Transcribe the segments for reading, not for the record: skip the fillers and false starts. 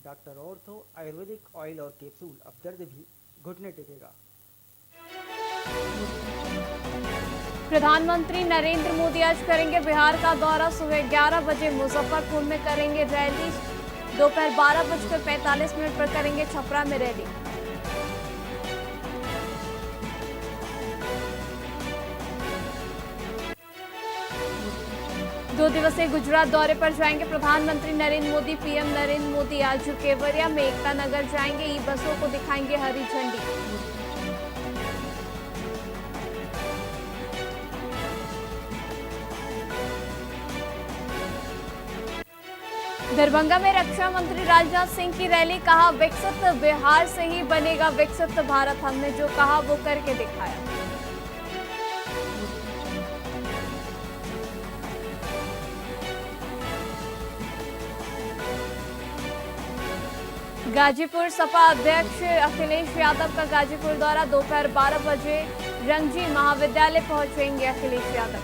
Doctor ortho Ayurvedic oil और capsule. अब दर्द भी घुटने टेकेगा। प्रधानमंत्री नरेंद्र मोदी आज करेंगे बिहार का दौरा। सुबह 11 बजे मुजफ्फरपुर में करेंगे रैली। दोपहर 12:45 पर करेंगे छपरा में रैली। दो दिवसीय गुजरात दौरे पर जाएंगे प्रधानमंत्री नरेंद्र मोदी। पीएम नरेंद्र मोदी आज केवड़िया में एकता नगर जाएंगे। ई बसों को दिखाएंगे हरी झंडी। दरभंगा में रक्षा मंत्री राजनाथ सिंह की रैली। कहा, विकसित बिहार से ही बनेगा विकसित भारत। हमने जो कहा वो करके दिखाया। गाजीपुर सपा अध्यक्ष अखिलेश यादव का गाजीपुर दौरा। दोपहर 12 बजे रंगजी महाविद्यालय पहुंचेंगे अखिलेश यादव।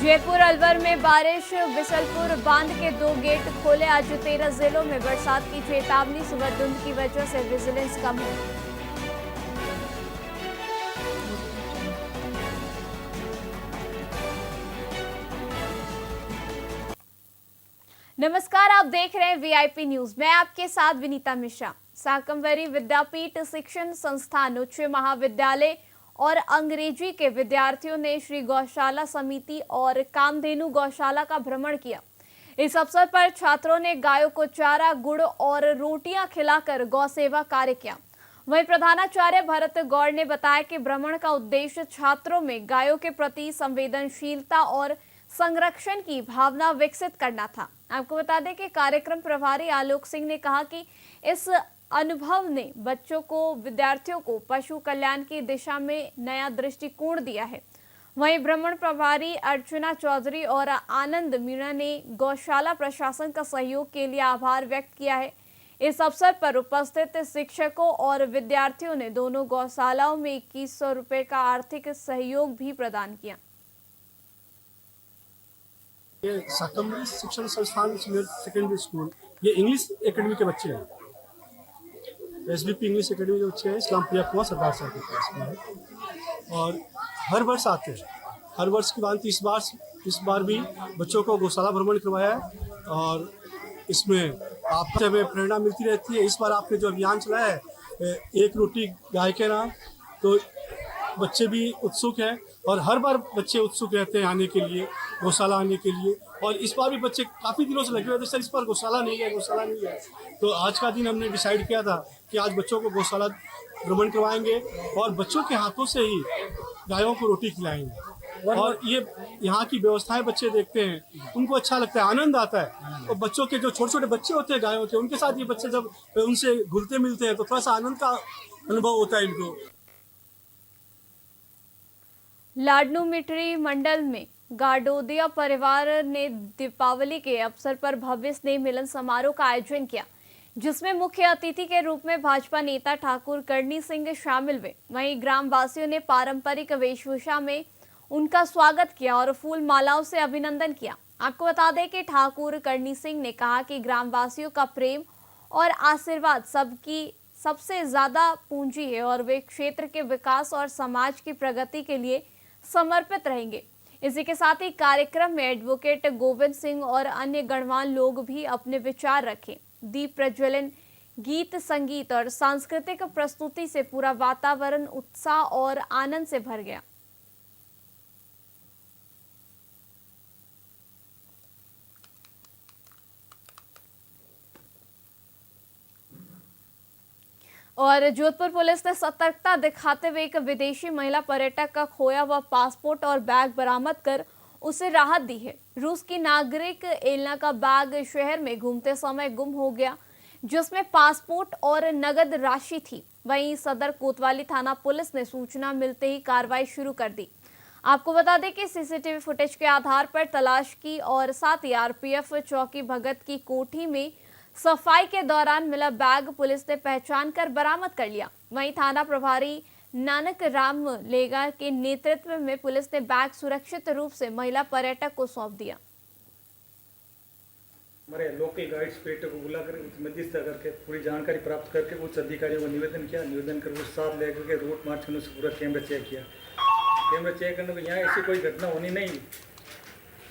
जयपुर अलवर में बारिश। बिसलपुर बांध के 2 गेट खोले। आज 13 जिलों में बरसात की चेतावनी। सुबह धुंध की वजह से विजिलेंस कम है। नमस्कार, आप देख रहे हैं वीआईपी न्यूज। मैं आपके साथ विनीता मिश्रा। शाकंभरी विद्यापीठ शिक्षण संस्थान उच्च महाविद्यालय और अंग्रेजी के विद्यार्थियों ने श्री गौशाला समिति और कामधेनु गौशाला का भ्रमण किया। इस अवसर पर छात्रों ने गायों को चारा, गुड़ और रोटियां खिलाकर गौ सेवा कार्य किया। वहीं प्रधानाचार्य भरत गौड़ ने बताया कि भ्रमण का उद्देश्य छात्रों में गायों के प्रति संवेदनशीलता और संरक्षण की भावना विकसित करना था। आपको बता दें कि कार्यक्रम प्रभारी आलोक सिंह ने कहा कि इस अनुभव ने विद्यार्थियों को पशु कल्याण की दिशा में नया दृष्टिकोण दिया है। वहीं भ्रमण प्रभारी अर्चना चौधरी और आनंद मीणा ने गौशाला प्रशासन का सहयोग के लिए आभार व्यक्त किया है। इस अवसर पर उपस्थित शिक्षकों और विद्यार्थियों ने दोनों गौशालाओं में 2100 रुपए का आर्थिक सहयोग भी प्रदान किया। ये शाकंभरी शिक्षण संस्थान सीनियर सेकेंडरी स्कूल, ये इंग्लिश एकेडमी के बच्चे हैं। एसबीपी इंग्लिश एकेडमी के बच्चे हैं। इस्लामपुरिया कुआं सरदार साहब के पास में है और हर वर्ष आते हैं। हर वर्ष की भांति इस बार भी बच्चों को गौशाला भ्रमण करवाया है और इसमें आपसे हमें प्रेरणा मिलती रहती है। इस बार आपने जो अभियान चलाया है, एक रोटी गाय के नाम, तो बच्चे भी उत्सुक हैं और हर बार बच्चे उत्सुक रहते हैं आने के लिए, गौशाला आने के लिए। और इस बार भी बच्चे काफ़ी दिनों से लगे हुए थे, सर इस बार गौशाला नहीं है। तो आज का दिन हमने डिसाइड किया था कि आज बच्चों को गौशाला भ्रमण करवाएंगे और बच्चों के हाथों से ही गायों को रोटी खिलाएंगे। और ये यहाँ की व्यवस्थाएं बच्चे देखते हैं, उनको अच्छा लगता है, आनंद आता है। और बच्चों के जो छोटे छोटे बच्चे होते हैं गायों के, उनके साथ ये बच्चे जब उनसे घुलते मिलते हैं तो थोड़ा सा आनंद का अनुभव होता है इनको। लाडनू मिठरी मंडल में गाडोदिया परिवार ने दीपावली के अवसर पर भव्य स्नेह मिलन समारोह का आयोजन किया, जिसमें मुख्य अतिथि के रूप में भाजपा नेता ठाकुर करणी सिंह शामिल हुए। वहीं ग्रामवासियों ने पारंपरिक वेशभूषा में उनका स्वागत किया और फूल मालाओं से अभिनंदन किया। आपको बता दें कि ठाकुर करणी सिंह ने कहा कि ग्रामवासियों का प्रेम और आशीर्वाद सबसे ज्यादा पूंजी है और वे क्षेत्र के विकास और समाज की प्रगति के लिए समर्पित रहेंगे। इसी के साथ ही कार्यक्रम में एडवोकेट गोविंद सिंह और अन्य गणमान्य लोग भी अपने विचार रखें। दीप प्रज्वलन, गीत संगीत और सांस्कृतिक प्रस्तुति से पूरा वातावरण उत्साह और आनंद से भर गया। और जोधपुर पुलिस ने सतर्कता दिखाते हुए एक विदेशी महिला पर्यटक का खोया हुआ पासपोर्ट और बैग बरामद कर उसे राहत दी है। रूस की नागरिक एलना का बैग शहर में घूमते समय गुम हो गया, जिसमें पासपोर्ट और नगद राशि थी। वहीं सदर कोतवाली थाना पुलिस ने सूचना मिलते ही कार्रवाई शुरू कर दी। आपको बता दें कि सीसीटीवी फुटेज के आधार पर तलाश की और साथ ही आरपीएफ चौकी भगत की कोठी में सफाई के दौरान मिला बैग पुलिस ने पहचान कर बरामद कर लिया। वहीं थाना प्रभारी नानक राम लेगा के नेतृत्व में पुलिस ने बैग सुरक्षित रूप से महिला पर्यटक को सौंप दिया। हमारे लोकल गाइड्स पर्यटक को बुलाकर मध्यस्थता करके पूरी जानकारी प्राप्त करके उच्च अधिकारियों को निवेदन किया। निवेदन कर उस साथ लेकर के रूट मार्च करने से पूरा कैमरा चेक किया। कैमरा चेक करने को यहाँ ऐसी कोई घटना होनी नहीं,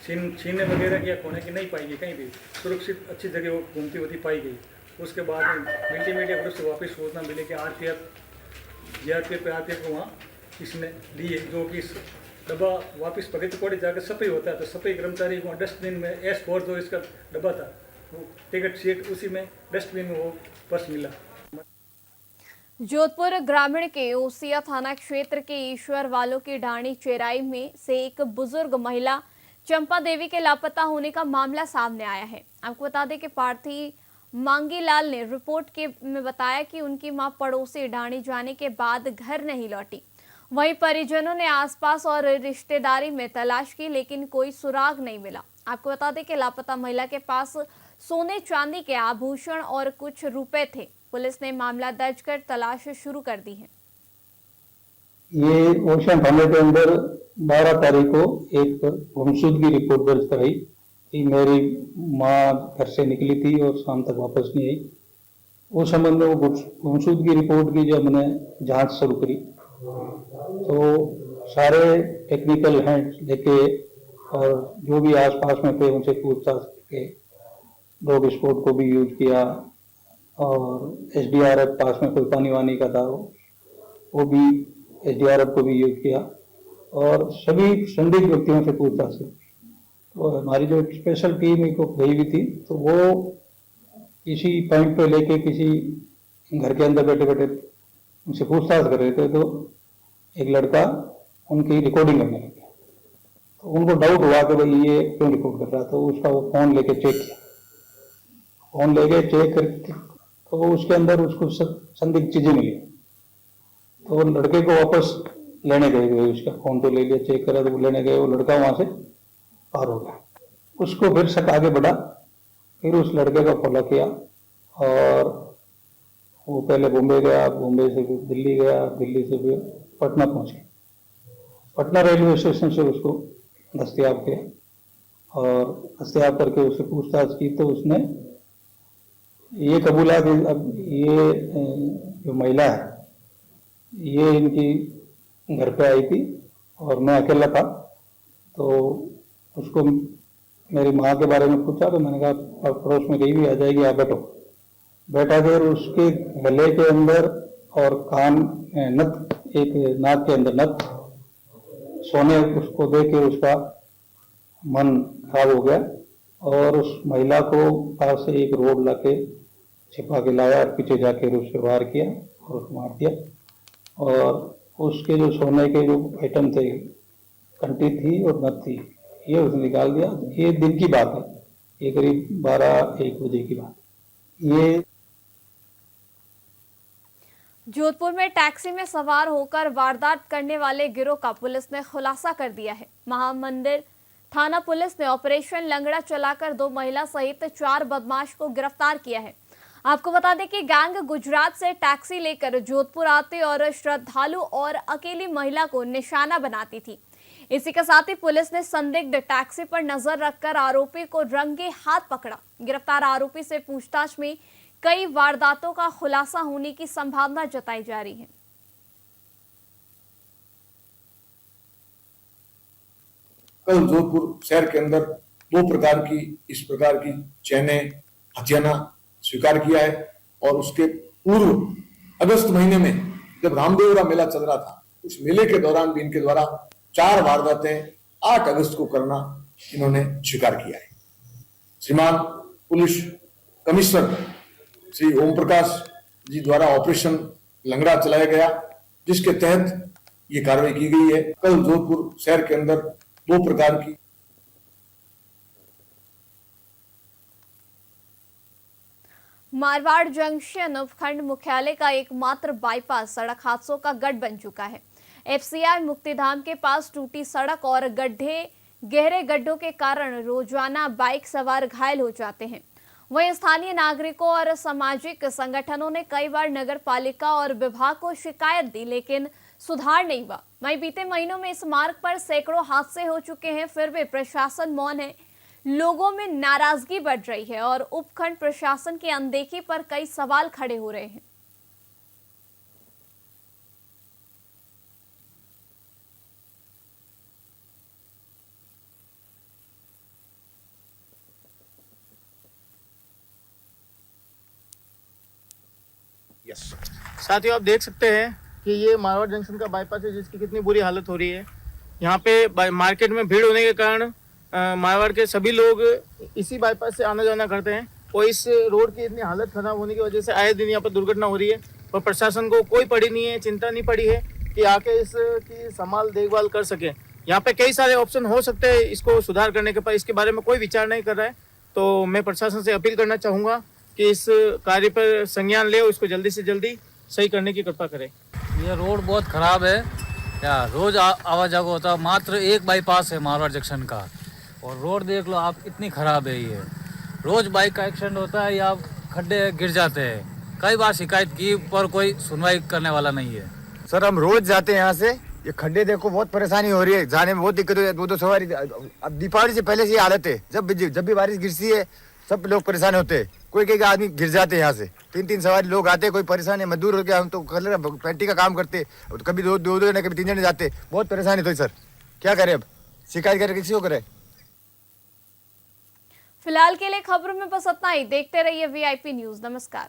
छीनने वगैरह या खोने की नहीं पाई गई, कहीं भी सुरक्षित अच्छी जगह वो घूमती होती पाई गई। उसके बाद मल्टीमीडिया ग्रुप से वापस सूचना मिली कि आरपीएफ को वहाँ इसने लिए, जो कि इस डब्बा वापस प्रगति पौड़ी जाकर सफाई होता है तो सफाई कर्मचारी को डस्टबिन में S4 जो इसका डब्बा था वो टिकट सीट उसी में डस्टबिन में वो पर्स मिला। जोधपुर ग्रामीण के ओसिया थाना क्षेत्र के ईश्वर वालों की ढाणी चेराई में से एक बुजुर्ग महिला चंपा देवी के लापता होने का मामला सामने आया है। आपको बता दें कि प्रार्थी मांगीलाल ने रिपोर्ट में बताया कि उनकी मां पड़ोसी ढाणी जाने के बाद घर नहीं लौटी। वहीं परिजनों ने आसपास और रिश्तेदारी में तलाश की लेकिन कोई सुराग नहीं मिला। आपको बता दें कि लापता महिला के पास सोने चांदी के आभूषण और कुछ रुपए थे। पुलिस ने मामला दर्ज कर तलाश शुरू कर दी है। ये ओशन थाने के अंदर 12 तारीख को एक गुमशुदगी रिपोर्ट दर्ज कराई कि मेरी माँ घर से निकली थी और शाम तक वापस नहीं आई। उस संबंध में वो गुमशुदगी रिपोर्ट की जब मैंने जांच शुरू करी तो सारे टेक्निकल हैंड लेके और जो भी आसपास में थे उनसे पूछताछ करके डॉग स्पॉट को भी यूज किया और SDRF पास में कोई पानी वानी का था वो भी SDRF को भी यूज किया और सभी संदिग्ध व्यक्तियों से पूछताछ की। तो हमारी जो स्पेशल टीम को गई हुई थी तो वो किसी पॉइंट पे लेके किसी घर के अंदर बैठे बैठे उनसे पूछताछ कर रहे थे तो एक लड़का उनकी रिकॉर्डिंग करने लग गया। तो उनको डाउट हुआ कि भाई ये क्यों रिकॉर्ड कर रहा, तो उसका वो फोन लेके चेक किया। फोन लेके चेक करके तो उसके अंदर उसको संदिग्ध चीजें मिली। तो लड़के को वापस लेने गए, उसका फोन तो ले लिया, चेक करा तो वो लेने गए, वो लड़का वहां से पार हो गया। उसको फिर शक आगे बढ़ा, फिर उस लड़के का फॉलो किया और वो पहले बॉम्बे गया, बॉम्बे से फिर दिल्ली गया, दिल्ली से फिर पटना पहुंच गया। पटना रेलवे स्टेशन से उसको दस्तयाब किया और दस्तयाब करके उससे पूछताछ की तो उसने ये कबूला कि अब ये जो महिला है ये इनकी घर पे आई थी और मैं अकेला था। तो उसको मेरी माँ के बारे में पूछा तो मैंने कहा पड़ोस में कहीं भी आ जाएगी, आप बैठो। बैठा कर उसके गले के अंदर और कान नथ, एक नाक के अंदर नथ सोने उसको दे के उसका मन खराब हो गया और उस महिला को पास से एक रोड लाके छिपा के लाया और पीछे जाके उससे वार किया और उसको मार दिया। और उसके जो सोने के जो आइटम थे, कंठी थी और नथ थी, ये उसने निकाल दिया। ये दिन की बात है, ये करीब 12-1 बजे की बात। ये जोधपुर में टैक्सी में सवार होकर वारदात करने वाले गिरोह का पुलिस ने खुलासा कर दिया है। महामंदिर थाना पुलिस ने ऑपरेशन लंगड़ा चलाकर 2 महिला सहित 4 बदमाश को गिरफ्तार किया है। आपको बता दें कि गैंग गुजरात से टैक्सी लेकर जोधपुर आती और श्रद्धालु और अकेली महिला को निशाना बनाती थी। इसी के साथ ही पुलिस ने संदिग्ध टैक्सी पर नजर रखकर आरोपी को रंगे हाथ पकड़ा। गिरफ्तार आरोपी से पूछताछ में कई वारदातों का खुलासा होने की संभावना जताई जा रही है। कल जोधपुर शहर के अंदर 2 प्रकार की इस प्रकार की चैनें हथियाना स्वीकार किया है और उसके पूर्व अगस्त महीने में जब रामदेवरा मेला चल रहा था उस मेले के दौरान भी इनके द्वारा 4 वारदातें 8 अगस्त को करना इन्होंने स्वीकार किया है। श्रीमान पुलिस कमिश्नर श्री ओम प्रकाश जी द्वारा ऑपरेशन लंगड़ा चलाया गया जिसके तहत ये कार्रवाई की गई है। कल जोधपुर शहर के अंदर 2 प्रकार की मारवाड़ जंक्शन उपखंड मुख्यालय का एकमात्र बाईपास सड़क हादसों का गढ़ बन चुका है। FCI मुक्तिधाम के पास टूटी सड़क और गहरे गड्ढों के कारण रोजाना बाइक सवार घायल हो जाते हैं। वहीं स्थानीय नागरिकों और सामाजिक संगठनों ने कई बार नगर पालिका और विभाग को शिकायत दी, लेकिन सुधार नहीं हुआ। वहीं बीते महीनों में इस मार्ग पर सैकड़ों हादसे हो चुके हैं, फिर भी प्रशासन मौन है। लोगों में नाराजगी बढ़ रही है और उपखंड प्रशासन की अनदेखी पर कई सवाल खड़े हो रहे हैं। साथियों, आप देख सकते हैं कि ये मारवाड़ जंक्शन का बाईपास है, जिसकी कितनी बुरी हालत हो रही है। यहाँ पे मार्केट में भीड़ होने के कारण मारवाड़ के सभी लोग इसी बाईपास से आना जाना करते हैं और इस रोड की इतनी हालत खराब होने की वजह से आए दिन यहाँ पर दुर्घटना हो रही है और प्रशासन को कोई पड़ी नहीं है, चिंता नहीं पड़ी है कि आके इसकी संभाल देखभाल कर सके। यहाँ पे कई सारे ऑप्शन हो सकते हैं इसको सुधार करने के, पर इसके बारे में कोई विचार नहीं कर रहा है। तो मैं प्रशासन से अपील करना चाहूँगा कि इस कार्य पर संज्ञान ले और इसको जल्दी से जल्दी सही करने की कृपा करें। ये रोड बहुत ख़राब है यार, रोज़ आवाजाही होता है। मात्र एक बाईपास है मारवाड़ जंक्शन का और रोड देख लो आप, इतनी ख़राब है ये। रोज़ बाइक का एक्सीडेंट होता है या खड्डे गिर जाते हैं। कई बार शिकायत की पर कोई सुनवाई करने वाला नहीं है। सर हम रोज जाते हैं यहाँ से, ये खड्डे देखो, बहुत परेशानी हो रही है, जाने में बहुत दिक्कत हो रही है। दो सवारी, अब दीपावली से पहले से ये हालत है। जब भी बारिश गिरती है सब लोग परेशान होते हैं। कोई आदमी गिर जाते हैं यहाँ से, 3 सवारी लोग आते हैं, कोई परेशान है। मजदूर हो गया, हम तो कलर पेंटी का काम करते, तो कभी दो जने कभी 3 जने जाते, बहुत परेशानी होती। सर क्या करें, अब शिकायत करें, किसी को करें। फिलहाल के लिए खबरों में बस इतना ही। देखते रहिए VIP न्यूज। नमस्कार।